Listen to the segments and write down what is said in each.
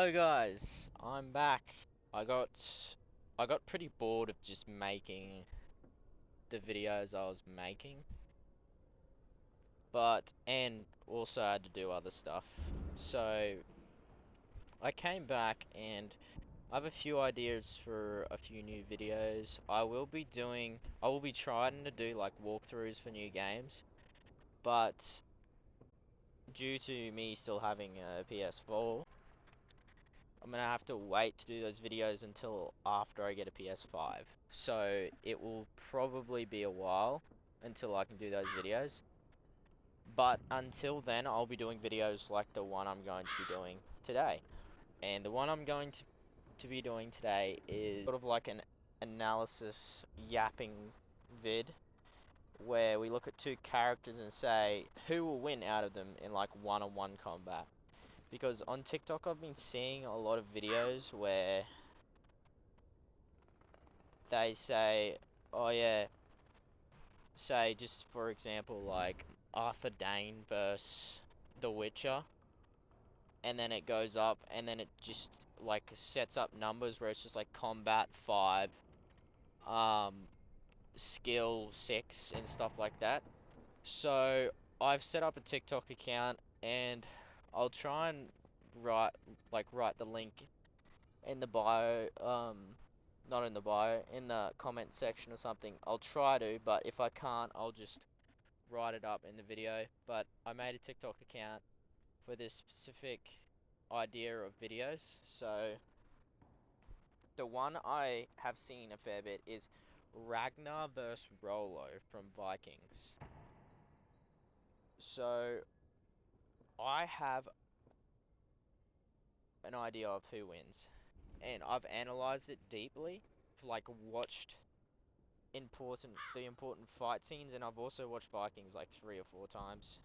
Hello guys, I'm back. I got I got pretty bored of just making the videos I was making, and also had to do other stuff. So I came back and I have a few ideas for a few new videos. I will be trying to do like walkthroughs for new games, but due to me still having a PS4, I'm gonna have to wait to do those videos until after I get a PS5. So it will probably be a while until I can do those videos. But until then, I'll be doing videos like the one I'm going to be doing today. And the one I'm going to be doing today is sort of like an analysis yapping vid where we look at two characters and say who will win out of them in like one-on-one combat. Because on TikTok I've been seeing a lot of videos where they say, oh yeah, say just for example like Arthur Dane versus The Witcher, and then it goes up and then it just like sets up numbers where it's just like combat 5, um, skill 6 and stuff like that. So I've set up a TikTok account and I'll try and write the link in the bio, not in the bio, in the comment section or something. I'll try to, but if I can't, I'll just write it up in the video. But I made a TikTok account for this specific idea of videos. So the one I have seen a fair bit is Ragnar versus Rollo from Vikings. So I have an idea of who wins, and I've analyzed it deeply, like watched the important fight scenes, and I've also watched Vikings like 3 or 4 times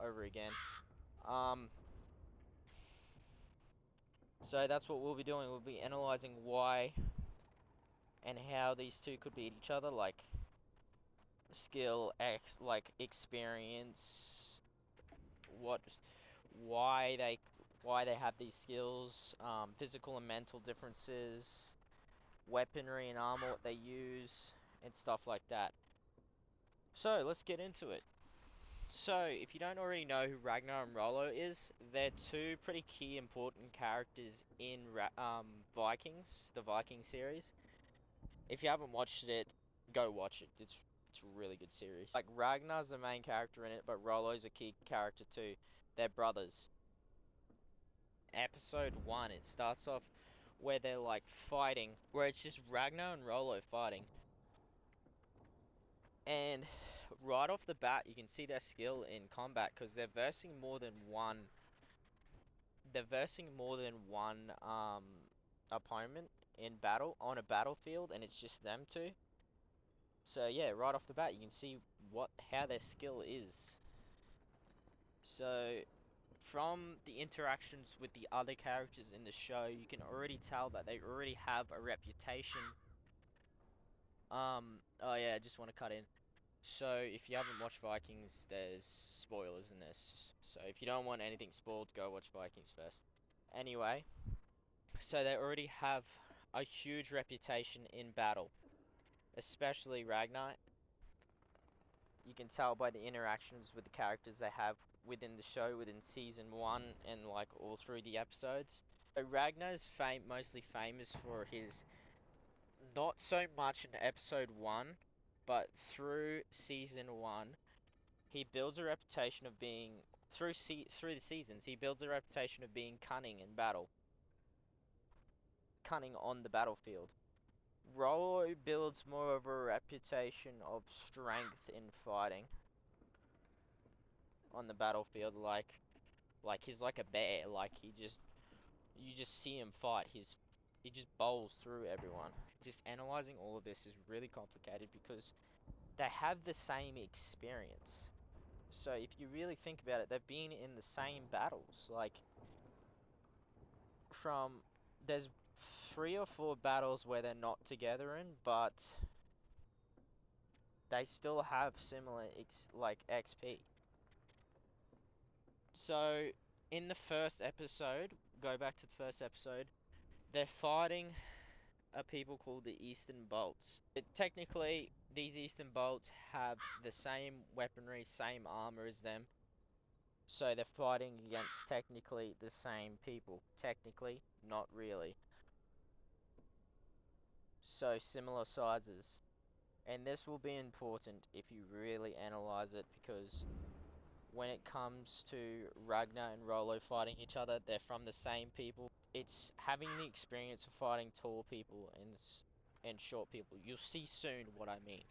over again. Um, so that's what we'll be doing. We'll be analyzing why and how these two could beat each other, like skill, like experience, what, why they, why they have these skills, physical and mental differences, weaponry and armor, what they use, and stuff like that. So let's get into it. So, if you don't already know who Ragnar and Rollo is, they're two pretty key important characters in Vikings, the Viking series. If you haven't watched it, go watch it. It's a really good series. Like, Ragnar's the main character in it, but Rollo's a key character too. They're brothers. Episode 1, it starts off where they're like fighting, where it's just Ragnar and Rollo fighting. And right off the bat, you can see their skill in combat because they're versing more than one. They're versing more than one opponent in battle on a battlefield, and it's just them two. So yeah, right off the bat, you can see how their skill is. So from the interactions with the other characters in the show, you can already tell that they already have a reputation. Oh yeah, I just want to cut in. So, if you haven't watched Vikings, there's spoilers in this. So, if you don't want anything spoiled, go watch Vikings first. Anyway, so they already have a huge reputation in battle, especially Ragnar. You can tell by the interactions with the characters they have within the show, within season 1, and like all through the episodes. So Ragnar's mostly famous for his, not so much in episode 1, but through season 1, he builds a reputation of being through the seasons. He builds a reputation of being cunning in battle, cunning on the battlefield. Rollo builds more of a reputation of strength in fighting on the battlefield. Like he's like a bear. Like you just see him fight. He just bowls through everyone. Just analyzing all of this is really complicated because they have the same experience. So if you really think about it, they've been in the same battles. Like, there's 3 or 4 battles where they're not together in, but they still have similar XP. So in the first episode, go back to the first episode. They're fighting a people called the Eastern Bolts. Technically, these Eastern Bolts have the same weaponry, same armor as them. So they're fighting against technically the same people. Technically, not really. So similar sizes. And this will be important if you really analyze it, because when it comes to Ragnar and Rollo fighting each other, they're from the same people. It's having the experience of fighting tall people and short people. You'll see soon what I mean.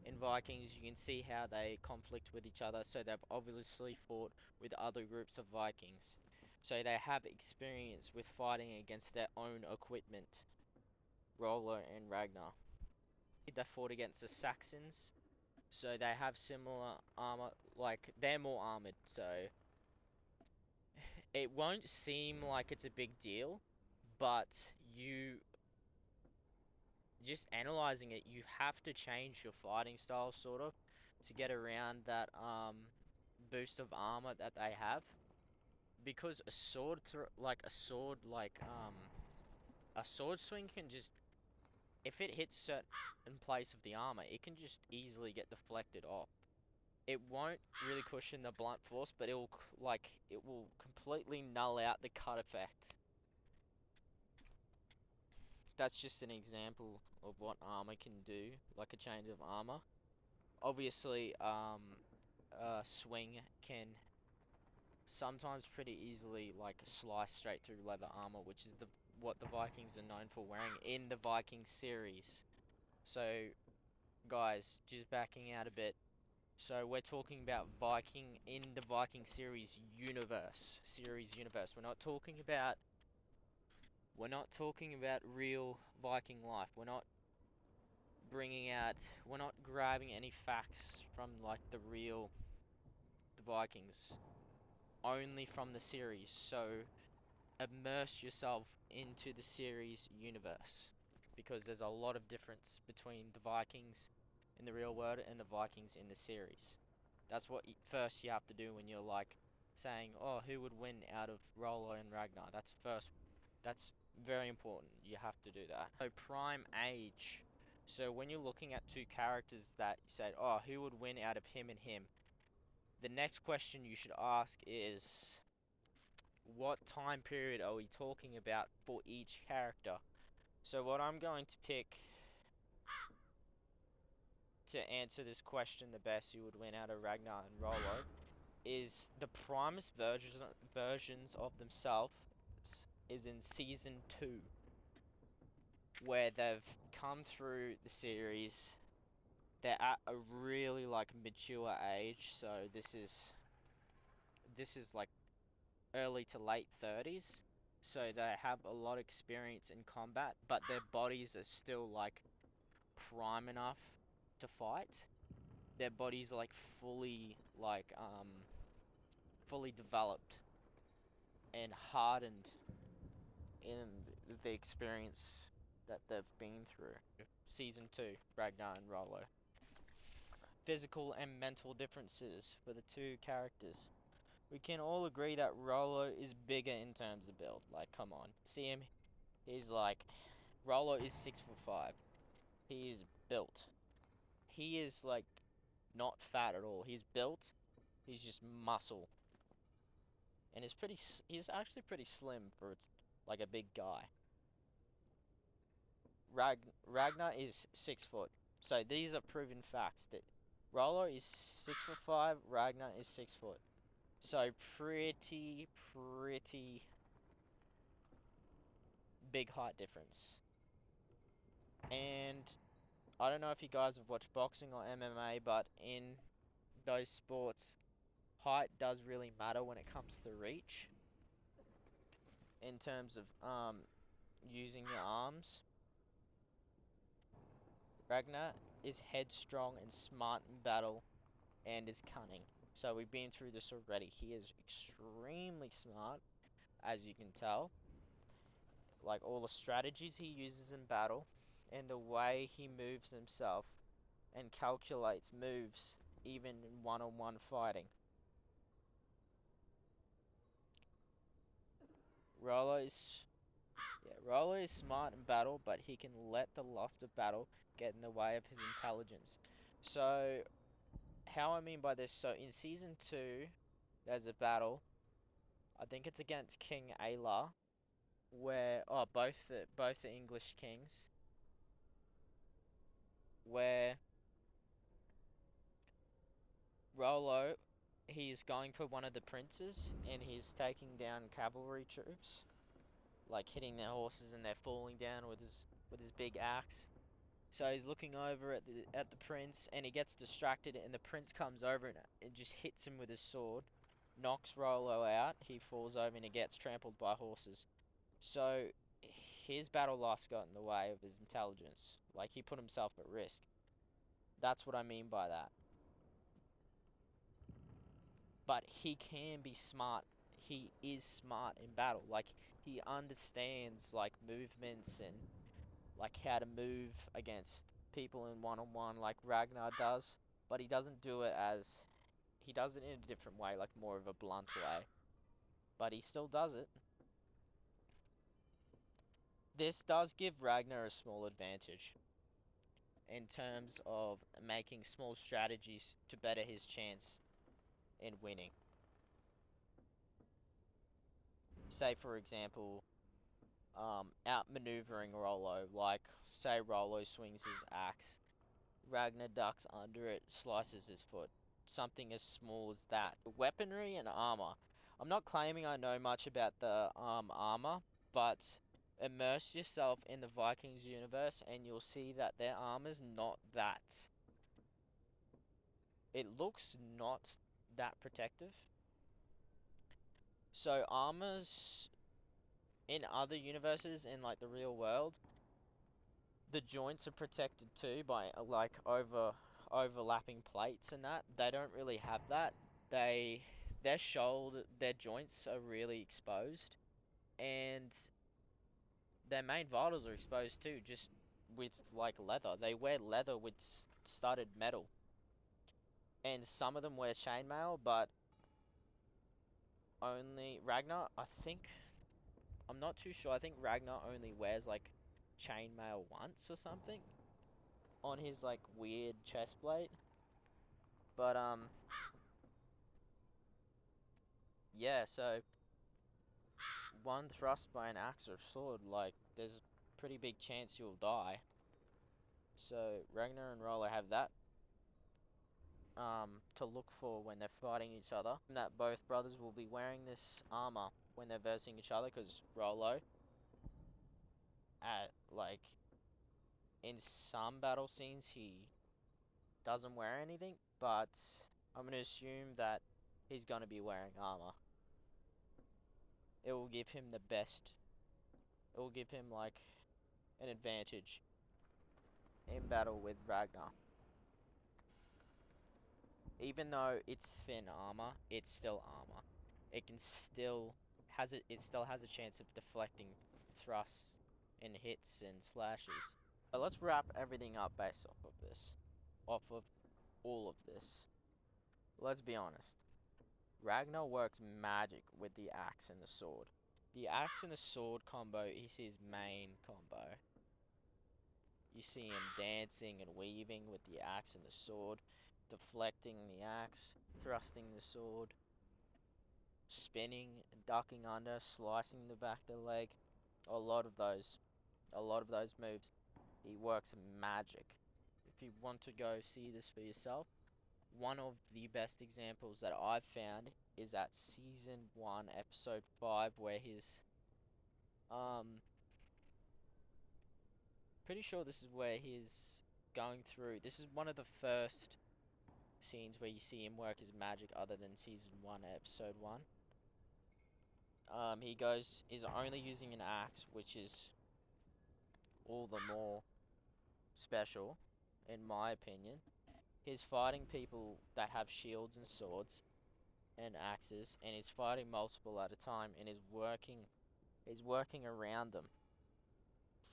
In Vikings, you can see how they conflict with each other, so they've obviously fought with other groups of Vikings. So they have experience with fighting against their own equipment, Rollo and Ragnar. They fought against the Saxons, so they have similar armor, like they're more armored, so it won't seem like it's a big deal, but you just analyzing it, you have to change your fighting style sort of to get around that boost of armor that they have, because a sword a sword swing can just, if it hits certain place of the armor, it can just easily get deflected off. It won't really cushion the blunt force, but it will completely null out the cut effect. That's just an example of what armor can do, like a change of armor. Obviously, a swing can sometimes pretty easily like slice straight through leather armor, which is what the Vikings are known for wearing in the Viking series. So, guys, just backing out a bit. So we're talking about Viking in the Viking series universe. We're not talking about real Viking life. We're not grabbing any facts from like the Vikings. Only from the series. So immerse yourself into the series universe, because there's a lot of difference between the Vikings in the real world and the Vikings in the series. That's what first you have to do when you're like saying, oh, who would win out of Rollo and Ragnar? That's very important. You have to do that. So prime age. So when you're looking at two characters that you said, oh, who would win out of him and him? The next question you should ask is, what time period are we talking about for each character? So what I'm going to pick to answer this question the best, who would win out of Ragnar and Rollo, is the primest versions of themselves is in season 2, where they've come through the series. They're at a really like mature age, so this is like early to late 30s. So they have a lot of experience in combat, but their bodies are still like prime enough to fight. Their bodies are like fully developed and hardened in the experience that they've been through. Season 2, Ragnar and Rollo. Physical and mental differences for the two characters. We can all agree that Rollo is bigger in terms of build. Like, come on. See him? He's like... Rollo is 6'5". He is built. He is, like, not fat at all. He's built. He's just muscle. And he's actually pretty slim for like a big guy. Ragnar is 6 foot. So these are proven facts that Rollo is 6'5", Ragnar is 6 foot. So pretty big height difference. And I don't know if you guys have watched boxing or MMA, but in those sports, height does really matter when it comes to reach. In terms of using your arms. Ragnar is headstrong and smart in battle and is cunning. So we've been through this already. He is extremely smart, as you can tell. Like all the strategies he uses in battle and the way he moves himself and calculates moves even in one-on-one fighting. Rollo's yeah, Rollo is smart in battle, but he can let the lust of battle get in the way of his intelligence. So, how I mean by this, so in season 2, there's a battle. I think it's against King Ayla, where both the English kings, where Rollo he's going for one of the princes and he's taking down cavalry troops, like hitting their horses and they're falling down with his big axe. So he's looking over at the prince and he gets distracted and the prince comes over and just hits him with his sword, knocks Rollo out. He falls over and he gets trampled by horses. So his battle lust got in the way of his intelligence. Like he put himself at risk. That's what I mean by that. But he can be smart. He is smart in battle. Like he understands like movements and like how to move against people in one-on-one like Ragnar does, but he doesn't do it as he does it in a different way, like more of a blunt way. But he still does it. This does give Ragnar a small advantage in terms of making small strategies to better his chance in winning. Say for example, outmaneuvering Rollo, like say Rollo swings his axe, Ragnar ducks under it, slices his foot. Something as small as that. Weaponry and armor. I'm not claiming I know much about the armor, but immerse yourself in the Vikings universe and you'll see that their armor's not that. It looks not that protective. So armors in other universes in like the real world, the joints are protected too by like overlapping plates and that. They don't really have that. Their joints are really exposed, and their main vitals are exposed too, just with like leather. They wear leather with studded metal, and some of them wear chainmail, but only Ragnar. I'm not too sure. I think Ragnar only wears like chainmail once or something on his like weird chest plate. But yeah, so one thrust by an axe or sword, like there's a pretty big chance you'll die. So Ragnar and Rollo have that to look for when they're fighting each other. And that both brothers will be wearing this armor when they're versing each other, because Rollo at like in some battle scenes he doesn't wear anything, but I'm gonna assume that he's gonna be wearing armor. It will give him the best. It will give him like an advantage in battle with Ragnar. Even though it's thin armor, it's still armor. It can still it still has a chance of deflecting thrusts and hits and slashes. But let's wrap everything up based off of this. Off of all of this. Let's be honest. Ragnar works magic with the axe and the sword. The axe and the sword combo is his main combo. You see him dancing and weaving with the axe and the sword, deflecting the axe, thrusting the sword, spinning, ducking under, slicing the back of the leg. A lot of those, a lot of those moves. He works magic. If you want to go see this for yourself, one of the best examples that I've found is at season 1, episode 5, where his pretty sure this is where he's going through. This is one of the first scenes where you see him work his magic other than season 1, episode 1. Is only using an axe, which is all the more special, in my opinion. He's fighting people that have shields and swords and axes, and he's fighting multiple at a time, and he's working around them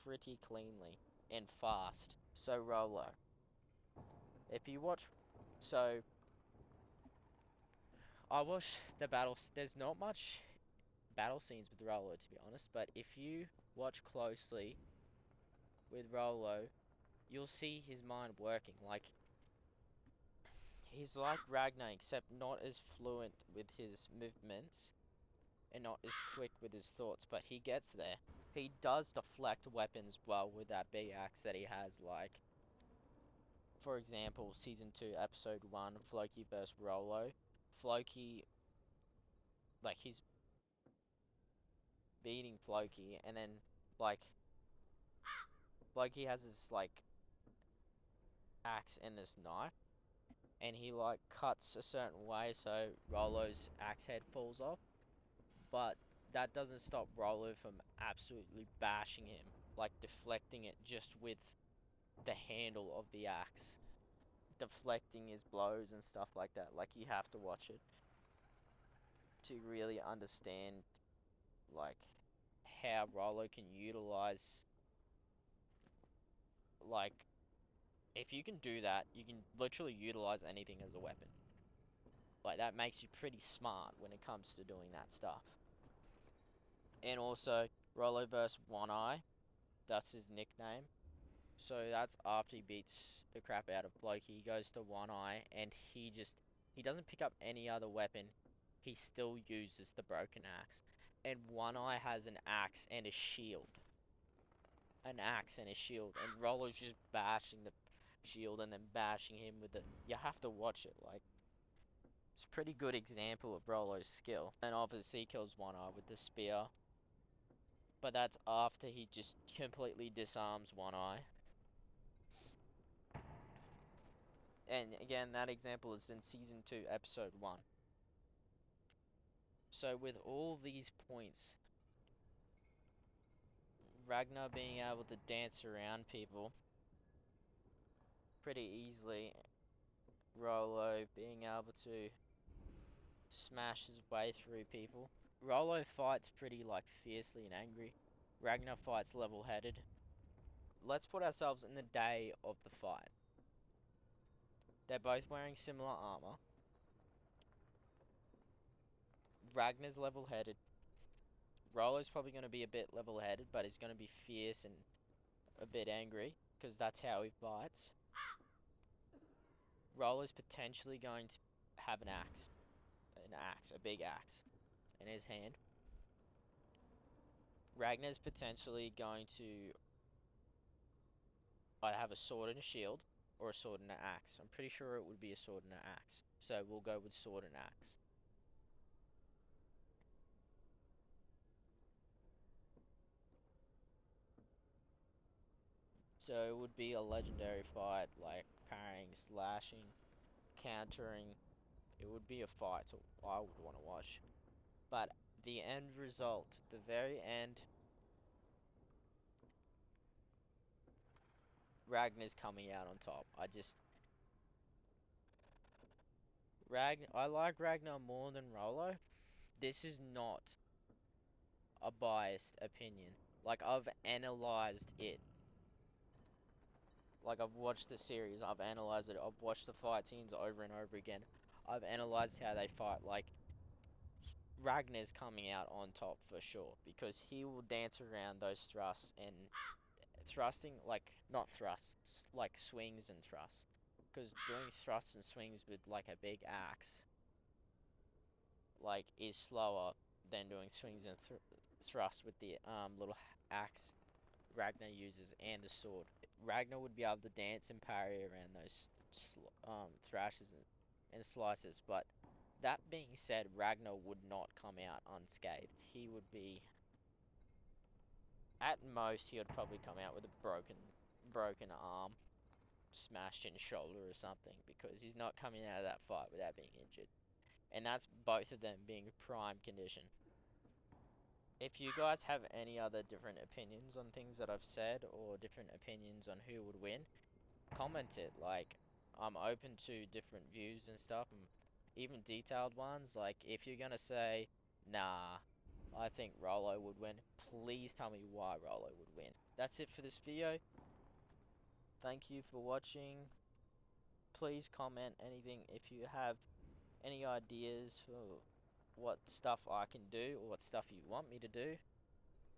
pretty cleanly and fast. So Rollo, if you watch, so I watched the battles. There's not much battle scenes with Rollo, to be honest. But if you watch closely with Rollo, you'll see his mind working. Like, he's like Ragnar, except not as fluent with his movements and not as quick with his thoughts, but he gets there. He does deflect weapons well with that big axe that he has, like, for example, Season 2, Episode 1, Floki vs. Rollo. Floki, like, he's beating Floki, and then, like, Floki has this, like, axe and this knife, and he, like, cuts a certain way so Rollo's axe head falls off, but that doesn't stop Rollo from absolutely bashing him, like, deflecting it just with the handle of the axe, deflecting his blows and stuff like that. Like, you have to watch it to really understand, like, how Rollo can utilize, like, if you can do that, you can literally utilize anything as a weapon. Like, that makes you pretty smart when it comes to doing that stuff. And also, Rollo vs. One Eye, that's his nickname. So that's after he beats the crap out of Floki, he goes to One Eye, and he doesn't pick up any other weapon. He still uses the broken axe. And One Eye has an axe and a shield. An axe and a shield. And Rollo's just bashing the shield and then bashing him with the... You have to watch it, like... It's a pretty good example of Rollo's skill. And obviously he kills One Eye with the spear. But that's after he just completely disarms One Eye. And again, that example is in Season 2, Episode 1. So with all these points, Ragnar being able to dance around people pretty easily, Rollo being able to smash his way through people. Rollo fights pretty, like, fiercely and angry. Ragnar fights level-headed. Let's put ourselves in the day of the fight. They're both wearing similar armor. Ragnar's level-headed. Rollo's probably going to be a bit level-headed, but he's going to be fierce and a bit angry, because that's how he fights. Rollo's potentially going to have an axe, a big axe, in his hand. Ragnar's potentially going to either have a sword and a shield, or a sword and an axe. I'm pretty sure it would be a sword and an axe, so we'll go with sword and axe. So it would be a legendary fight, like parrying, slashing, countering. It would be a fight I would want to watch. But the end result, the very end, Ragnar's coming out on top. I like Ragnar more than Rollo. This is not a biased opinion. Like, I've analyzed it. Like, I've watched the series, I've analyzed it, I've watched the fight scenes over and over again. I've analyzed how they fight. Like, Ragnar's coming out on top for sure, because he will dance around those thrusts and thrusting, like, not thrusts, like swings and thrusts. Because doing thrusts and swings with, like, a big axe, like, is slower than doing swings and thrusts with the little axe Ragnar uses and the sword. Ragnar would be able to dance and parry around those thrashes and slices, but that being said, Ragnar would not come out unscathed. He would be, at most, he would probably come out with a broken arm, smashed in shoulder or something, because he's not coming out of that fight without being injured. And that's both of them being prime condition. If you guys have any other different opinions on things that I've said, or different opinions on who would win, comment it. Like, I'm open to different views and stuff, and even detailed ones. Like, if you're gonna say, nah, I think Rollo would win, please tell me why Rollo would win. That's it for this video. Thank you for watching. Please comment anything if you have any ideas for what stuff I can do or what stuff you want me to do.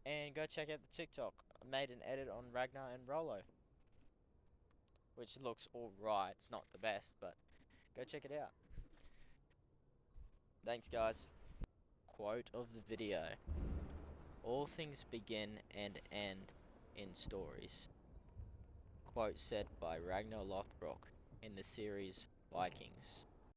And go check out the TikTok. I made an edit on Ragnar and Rollo, which looks alright. It's not the best, but go check it out. Thanks, guys. Quote of the video. All things begin and end in stories. Quote said by Ragnar Lothbrok in the series Vikings.